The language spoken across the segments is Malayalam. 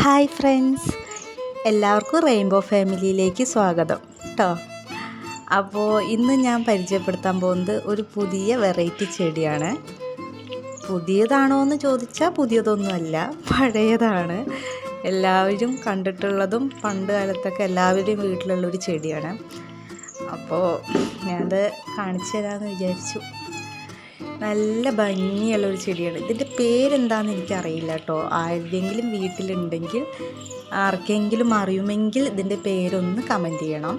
ഹായ് ഫ്രണ്ട്സ്, എല്ലാവർക്കും റെയിൻബോ ഫാമിലിയിലേക്ക് സ്വാഗതം കേട്ടോ. അപ്പോൾ ഇന്ന് ഞാൻ പരിചയപ്പെടുത്താൻ പോകുന്നത് ഒരു പുതിയ വെറൈറ്റി ചെടിയാണ്. പുതിയതാണോ എന്ന് ചോദിച്ചാൽ പുതിയതൊന്നുമല്ല, പഴയതാണ്. എല്ലാവരും കണ്ടിട്ടുള്ളതും പണ്ട് കാലത്തൊക്കെ എല്ലാവരുടെയും വീട്ടിലുള്ളൊരു ചെടിയാണ്. അപ്പോൾ ഞാനത് കാണിച്ചു തരാമെന്ന് വിചാരിച്ചു. നല്ല ഭംഗിയുള്ളൊരു ചെടിയാണ്. ഇതിൻ്റെ പേരെന്താണെന്ന് എനിക്കറിയില്ല കേട്ടോ. ആരുടെയെങ്കിലും വീട്ടിലുണ്ടെങ്കിൽ, ആർക്കെങ്കിലും അറിയുമെങ്കിൽ ഇതിൻ്റെ പേരൊന്ന് കമൻറ്റ് ചെയ്യണം.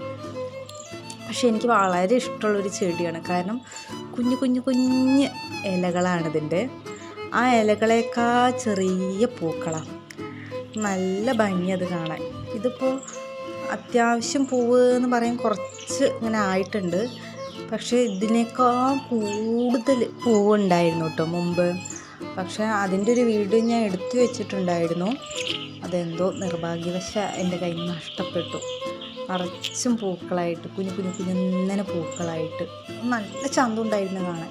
പക്ഷെ എനിക്ക് വളരെ ഇഷ്ടമുള്ളൊരു ചെടിയാണ്. കാരണം കുഞ്ഞു കുഞ്ഞു കുഞ്ഞ് ഇലകളാണ് ഇതിൻ്റെ. ആ ഇലകളേക്കാൾ ചെറിയ പൂക്കളാണ്. നല്ല ഭംഗി അത് കാണാൻ. ഇതിപ്പോൾ അത്യാവശ്യം പൂവ് എന്ന് പറയാൻ കുറച്ച് ഇങ്ങനെ ആയിട്ടുണ്ട്. പക്ഷേ ഇതിനേക്കാൾ കൂടുതൽ പൂവുണ്ടായിരുന്നു കേട്ടോ മുമ്പ്. പക്ഷേ അതിൻ്റെ ഒരു വീഡിയോ ഞാൻ എടുത്തു വെച്ചിട്ടുണ്ടായിരുന്നു. അതെന്തോ നിർഭാഗ്യവശാൽ എൻ്റെ കയ്യിൽ നിന്ന് നഷ്ടപ്പെട്ടു. നിറച്ചും പൂക്കളായിട്ട്, കുഞ്ഞു കുഞ്ഞു കുഞ്ഞിങ്ങനെ പൂക്കളായിട്ട് നല്ല ചന്തം ഉണ്ടായിരുന്നു കാണാൻ.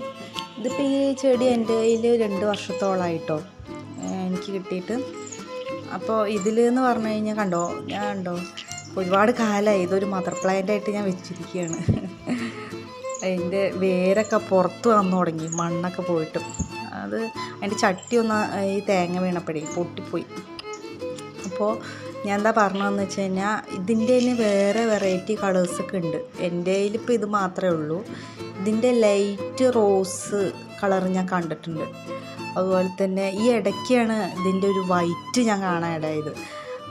ഇതിപ്പോൾ ഈ ചെടി എൻ്റെ കയ്യിൽ 2 വർഷത്തോളമായിട്ടോ എനിക്ക് കിട്ടിയിട്ട്. അപ്പോൾ ഇതിലെന്ന് പറഞ്ഞു കഴിഞ്ഞാൽ കണ്ടോ ഒരുപാട് കാലമായി. ഇതൊരു മദർ പ്ലാന്റായിട്ട് ഞാൻ വെച്ചിരിക്കുകയാണ്. അതിൻ്റെ വേരൊക്കെ പുറത്ത് വന്നു തുടങ്ങി, മണ്ണൊക്കെ പോയിട്ട്. അത് അതിൻ്റെ ചട്ടി ഒന്ന് ഈ തേങ്ങ വീണപ്പോഴേ പൊട്ടിപ്പോയി. അപ്പോൾ ഞാൻ എന്താ പറഞ്ഞതെന്ന് വെച്ച് കഴിഞ്ഞാൽ ഇതിൻ്റെ തന്നെ വേറെ വെറൈറ്റി കളേഴ്സൊക്കെ ഉണ്ട്. എൻ്റെ കയ്യിലിപ്പോൾ ഇത് മാത്രമേ ഉള്ളൂ. ഇതിൻ്റെ ലൈറ്റ് റോസ് കളർ ഞാൻ കണ്ടിട്ടുണ്ട്. അതുപോലെ തന്നെ ഈ ഇടയ്ക്കാണ് ഇതിൻ്റെ ഒരു വൈറ്റ് ഞാൻ കാണാൻ ഇടയായത്.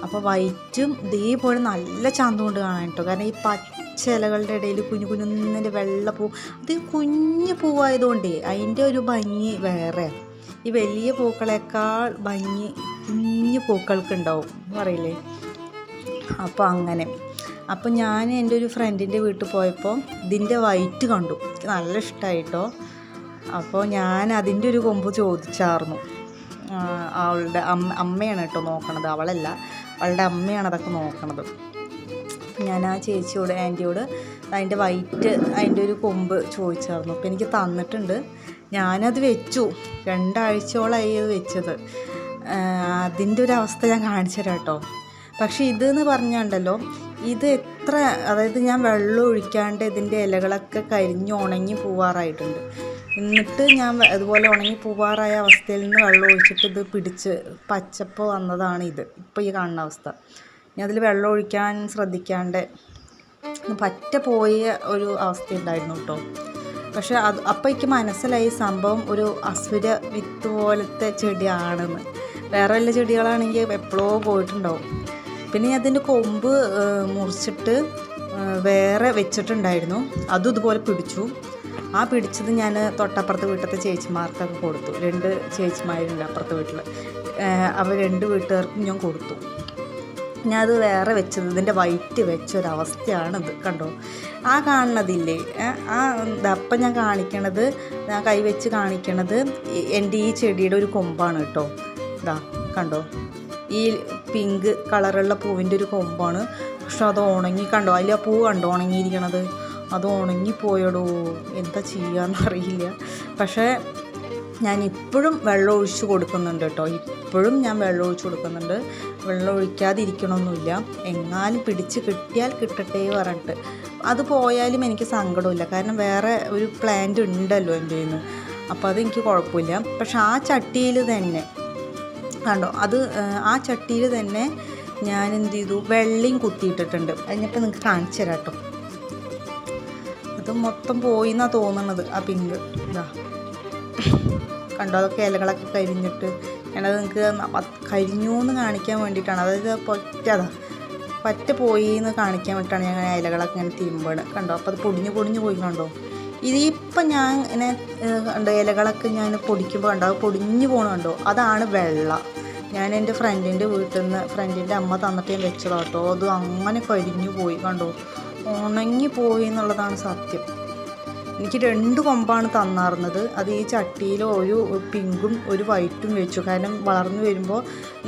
അപ്പോൾ വൈറ്റും ഇതേപോലെ നല്ല ചന്തം കൊണ്ട് കാണാൻ കേട്ടോ. കാരണം ഈ പച്ച ഇലകളുടെ ഇടയിൽ കുഞ്ഞു കുഞ്ഞിൻ്റെ വെള്ളപ്പൂ, അത് കുഞ്ഞു പൂവായതുകൊണ്ടേ അതിൻ്റെ ഒരു ഭംഗി വേറെ. ഈ വലിയ പൂക്കളേക്കാൾ ഭംഗി കുഞ്ഞു പൂക്കൾക്കുണ്ടാവും പറയില്ലേ. അപ്പോൾ അങ്ങനെ. അപ്പോൾ ഞാൻ എൻ്റെ ഒരു ഫ്രണ്ടിൻ്റെ വീട്ടിൽ പോയപ്പോൾ ഇതിൻ്റെ വൈറ്റ് കണ്ടു. എനിക്ക് നല്ല ഇഷ്ടമായിട്ടോ. അപ്പോൾ ഞാൻ അതിൻ്റെ ഒരു കൊമ്പ് ചോദിച്ചായിരുന്നു. അവളുടെ അമ്മയാണ് കേട്ടോ നോക്കണത്, അവളല്ല, അവളുടെ അമ്മയാണ് അതൊക്കെ നോക്കണത്. ഞാൻ ആ ചേച്ചിയോട്, ആൻറ്റിയോട് അതിൻ്റെ വൈറ്റ് അതിൻ്റെ ഒരു കൊമ്പ് ചോദിച്ചായിരുന്നു. അപ്പോൾ എനിക്ക് തന്നിട്ടുണ്ട്. ഞാനത് വെച്ചു. 2 ആഴ്ചയോളമായി അത് വെച്ചത്. അതിൻ്റെ ഒരു അവസ്ഥ ഞാൻ കാണിച്ചു തരാം കേട്ടോ. പക്ഷേ ഇതെന്ന് പറഞ്ഞുണ്ടല്ലോ, ഇത് എത്ര, അതായത് ഞാൻ വെള്ളം ഒഴിക്കാണ്ട് ഇതിൻ്റെ ഇലകളൊക്കെ കരിഞ്ഞ് ഉണങ്ങി പോവാറായിട്ടുണ്ട്. എന്നിട്ട് ഞാൻ അതുപോലെ ഉണങ്ങി പൂവാറായ അവസ്ഥയിൽ നിന്ന് വെള്ളം ഒഴിച്ചിട്ട് ഇത് പിടിച്ച് പച്ചപ്പ് വന്നതാണ് ഇത്. ഇപ്പോൾ ഈ കാണുന്ന അവസ്ഥ. ഞാൻ അതിൽ വെള്ളം ഒഴിക്കാൻ ശ്രദ്ധിക്കാണ്ട് പറ്റ പോയ ഒരു അവസ്ഥ ഉണ്ടായിരുന്നു കേട്ടോ. പക്ഷേ അപ്പോൾ എനിക്ക് മനസ്സിലായി സംഭവം ഒരു അസുര വിത്ത് പോലത്തെ ചെടിയാണെന്ന്. വേറെ വല്ല ചെടികളാണെങ്കിൽ എപ്പോഴോ പോയിട്ടുണ്ടാവും. പിന്നെ ഞാൻ അതിൻ്റെ കൊമ്പ് മുറിച്ചിട്ട് വേറെ വെച്ചിട്ടുണ്ടായിരുന്നു. അതും ഇതുപോലെ പിടിച്ചു. ആ പിടിച്ചത് ഞാൻ തൊട്ടപ്പുറത്തെ വീട്ടിലത്തെ ചേച്ചിമാർക്കൊക്കെ കൊടുത്തു. 2 ചേച്ചിമാരുണ്ട് അപ്പുറത്തെ വീട്ടിൽ. അവർ 2 വീട്ടുകാർക്കും ഞാൻ കൊടുത്തു. ഞാൻ അത് വേറെ വെച്ചത് ഇതിൻ്റെ വൈറ്റ് വെച്ചൊരവസ്ഥയാണിത്. കണ്ടോ ആ കാണുന്നതില്ലേ, അപ്പം ഞാൻ കാണിക്കണത്, ഞാൻ കൈ വെച്ച് കാണിക്കണത് എൻ്റെ ഈ ചെടിയുടെ ഒരു കൊമ്പാണ് കേട്ടോ. ഇതാ കണ്ടോ, ഈ പിങ്ക് കളറുള്ള പൂവിൻ്റെ ഒരു കൊമ്പാണ്. പക്ഷെ അത് ഉണങ്ങി, കണ്ടോ അതിൽ ആ പൂ കണ്ടോ ഉണങ്ങിയിരിക്കണത്. അത് ഉണങ്ങിപ്പോയടോ, എന്താ ചെയ്യാന്നറിയില്ല. പക്ഷേ ഞാൻ ഇപ്പോഴും വെള്ളം ഒഴിച്ച് കൊടുക്കുന്നുണ്ട് കേട്ടോ. ഇപ്പോഴും ഞാൻ വെള്ളം ഒഴിച്ച് കൊടുക്കുന്നുണ്ട്. വെള്ളം ഒഴിക്കാതിരിക്കണമൊന്നുമില്ല. എങ്ങാനും പിടിച്ച് കിട്ടിയാൽ കിട്ടട്ടെ പറഞ്ഞിട്ട്. അത് പോയാലും എനിക്ക് സങ്കടമില്ല. കാരണം വേറെ ഒരു പ്ലാന്റ് ഉണ്ടല്ലോ എൻ്റെ കയ്യിൽ നിന്ന്. അപ്പോൾ അതെനിക്ക് കുഴപ്പമില്ല. പക്ഷെ ആ ചട്ടിയിൽ തന്നെ കണ്ടോ, ആ ചട്ടിയിൽ തന്നെ ഞാൻ എന്ത് ചെയ്തു, വെള്ളയും കുത്തിയിട്ടിട്ടുണ്ട്. അതിനിപ്പോൾ നിങ്ങൾക്ക് കാണിച്ചു തരാം കേട്ടോ. അത് മൊത്തം പോയി എന്നാണ് തോന്നുന്നത്. ആ പിങ്ക് ഇതാ കണ്ടോ, അതൊക്കെ ഇലകളൊക്കെ കരിഞ്ഞിട്ട്. ഞാനത് നിങ്ങൾക്ക് കരിഞ്ഞു എന്ന് കാണിക്കാൻ വേണ്ടിയിട്ടാണ്. അതായത് പറ്റ പോയി എന്ന് കാണിക്കാൻ വേണ്ടിയിട്ടാണ് ഞാൻ ഇലകളൊക്കെ ഇങ്ങനെ തിരുമ്പണ്. കണ്ടോ, അപ്പോൾ അത് പൊടിഞ്ഞു പോയി. കണ്ടോ ഇതിപ്പോൾ ഞാൻ ഇങ്ങനെ കണ്ടോ ഇലകളൊക്കെ ഞാൻ പൊടിക്കുമ്പോൾ കണ്ടോ അത് പൊടിഞ്ഞു പോകണം. കണ്ടോ അതാണ് വെള്ള. ഞാൻ എൻ്റെ ഫ്രണ്ടിൻ്റെ വീട്ടിൽ നിന്ന് ഫ്രണ്ടിൻ്റെ അമ്മ തന്നിട്ട് ഞാൻ വെച്ചതാണ് കേട്ടോ. അത് അങ്ങനെ കരിഞ്ഞു പോയി. കണ്ടോ ഉണങ്ങിപ്പോയി എന്നുള്ളതാണ് സത്യം. എനിക്ക് 2 കൊമ്പാണ് തന്നാർന്നത്. അത് ഈ ചട്ടിയിൽ ഒരു പിങ്കും ഒരു വൈറ്റും വെച്ചു. കാരണം വളർന്നു വരുമ്പോൾ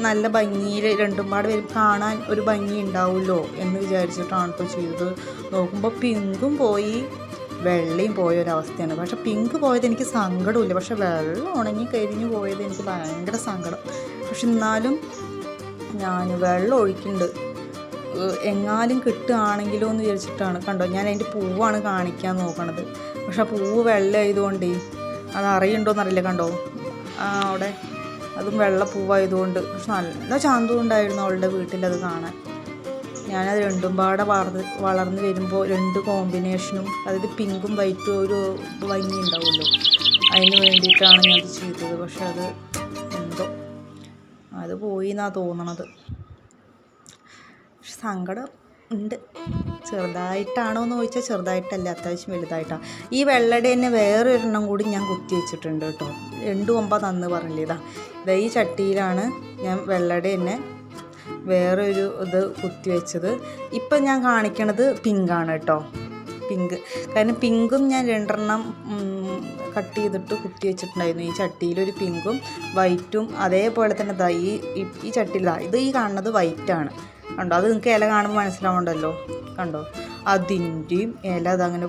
നല്ല ഭംഗിയിൽ 2ഉം പാടെ വരും, കാണാൻ ഒരു ഭംഗി ഉണ്ടാവുമല്ലോ എന്ന് വിചാരിച്ചിട്ടാണ് ഇപ്പോൾ ചെയ്തത്. നോക്കുമ്പോൾ പിങ്കും പോയി വെള്ളയും പോയൊരവസ്ഥയാണ്. പക്ഷെ പിങ്ക് പോയത് എനിക്ക് സങ്കടമില്ല. പക്ഷെ വെള്ളം ഉണങ്ങി കരിഞ്ഞു പോയത് എനിക്ക് ഭയങ്കര സങ്കടം. പക്ഷെ എന്നാലും ഞാൻ വെള്ളം ഒഴിക്കുന്നുണ്ട്, എങ്ങാനും കിട്ടുകയാണെങ്കിലോ എന്ന് വിചാരിച്ചിട്ടാണ്. കണ്ടോ, ഞാൻ അതിൻ്റെ പൂവാണ് കാണിക്കാൻ നോക്കണത്. പക്ഷെ ആ പൂവ് വെള്ളമായതുകൊണ്ടേ അത് അറിയണ്ടോയെന്നറിയില്ല. കണ്ടോ അവിടെ അതും വെള്ള പൂവായതുകൊണ്ട്. പക്ഷെ നല്ല ചാന്തും ഉണ്ടായിരുന്നു അവളുടെ വീട്ടിലത് കാണാൻ. ഞാനത് രണ്ടും പാടെ വളർന്ന് വരുമ്പോൾ രണ്ട് കോമ്പിനേഷനും, അതായത് പിങ്കും വൈറ്റും ഒരു ഭംഗി ഉണ്ടാവുമല്ലോ, അതിന് വേണ്ടിയിട്ടാണ് ഞാനത് ചെയ്തത്. പക്ഷെ അത് എന്തോ അത് പോയി എന്നാണ് തോന്നണത്. സങ്കടം ഉണ്ട്. ചെറുതായിട്ടാണോ എന്ന് ചോദിച്ചാൽ ചെറുതായിട്ടല്ല, അത്യാവശ്യം വലുതായിട്ടാണ്. ഈ വെള്ളയുടെ തന്നെ വേറൊരെണ്ണം കൂടി ഞാൻ കുത്തി വെച്ചിട്ടുണ്ട് കേട്ടോ. 2 കൊമ്പ തന്ന് പറഞ്ഞില്ലേ. ഇതാ ഈ ചട്ടിയിലാണ് ഞാൻ വെള്ളയുടെ തന്നെ വേറൊരു ഇത് കുത്തി വെച്ചത്. ഇപ്പം ഞാൻ കാണിക്കണത് പിങ്കാണ് കേട്ടോ, പിങ്ക്. കാരണം പിങ്കും ഞാൻ 2 കട്ട് ചെയ്തിട്ട് കുത്തി വെച്ചിട്ടുണ്ടായിരുന്നു. ഈ ചട്ടിയിലൊരു പിങ്കും വൈറ്റും, അതേപോലെ തന്നെ ഈ ചട്ടിയിൽ ഇത് ഈ കാണുന്നത് വൈറ്റാണ്. കണ്ടോ, അത് നിങ്ങൾക്ക് ഇല കാണുമ്പോൾ മനസ്സിലാവുന്നുണ്ടല്ലോ. കണ്ടോ, അതിൻ്റെയും ഇല അതങ്ങനെ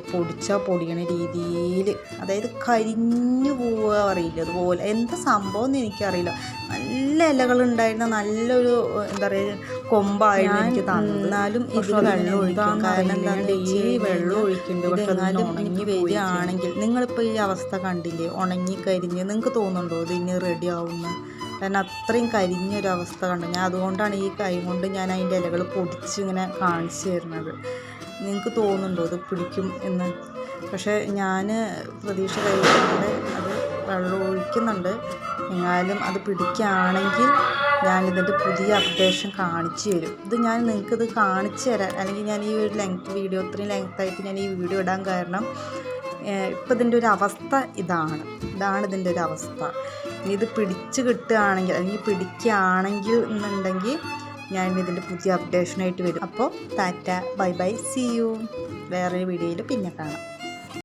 പൊടിയണ രീതിയിൽ, അതായത് കരിഞ്ഞു പോവുക അറിയില്ല, അതുപോലെ എന്താ സംഭവം എന്ന് എനിക്കറിയില്ല. നല്ല ഇലകളുണ്ടായിരുന്ന നല്ലൊരു എന്താ പറയുക കൊമ്പായിരുന്നു എനിക്ക് തന്നത്. എന്നാലും ഇത് വെള്ളം ഒഴിക്കും. കാരണം എന്താ, ഡെയിലി വെള്ളം ഒഴിക്കുന്നുണ്ട്. പക്ഷെ എന്നാലും ഉണങ്ങി വരികയാണെങ്കിൽ, നിങ്ങളിപ്പോൾ ഈ അവസ്ഥ കണ്ടില്ലേ, ഉണങ്ങി കരിഞ്ഞ്, നിങ്ങൾക്ക് തോന്നുന്നുണ്ടോ ഇത് ഇനി റെഡി ആവുമെന്ന്? കാരണം അത്രയും കരിഞ്ഞൊരവസ്ഥ കണ്ടു. ഞാൻ അതുകൊണ്ടാണ് ഈ കൈ കൊണ്ട് ഞാൻ അതിൻ്റെ ഇലകൾ പൊടിച്ച് ഇങ്ങനെ കാണിച്ചു തരുന്നത്. നിങ്ങൾക്ക് തോന്നുന്നുണ്ടോ ഇത് പിടിക്കും എന്ന്? പക്ഷേ ഞാൻ പ്രതീക്ഷ കഴിയുന്നുണ്ട്, അത് വെള്ളം ഒഴിക്കുന്നുണ്ട്. എന്നാലും അത് പിടിക്കുകയാണെങ്കിൽ ഞാനിതിൻ്റെ പുതിയ അപ്ഡേഷൻ കാണിച്ചു തരും. ഇത് ഞാൻ നിങ്ങൾക്കിത് കാണിച്ചു തരാൻ, അല്ലെങ്കിൽ ഞാൻ ഈ ഒരു വീഡിയോ ഇത്രയും ലെങ്ത്തായിട്ട് ഞാൻ ഈ വീഡിയോ ഇടാൻ കാരണം ഇപ്പം ഇതിൻ്റെ ഒരു അവസ്ഥ ഇതാണ് ഇതിൻ്റെ ഒരു അവസ്ഥ. ഇനി ഇത് പിടിച്ച് കിട്ടുകയാണെങ്കിൽ, അല്ലെങ്കിൽ പിടിക്കുകയാണെങ്കിൽ എന്നുണ്ടെങ്കിൽ ഞാൻ ഇതിൻ്റെ പുതിയ അപ്ഡേഷനായിട്ട് വരും. അപ്പോൾ tata, bye bye, see you. വേറൊരു വീഡിയോയിൽ പിന്നെ കാണാം.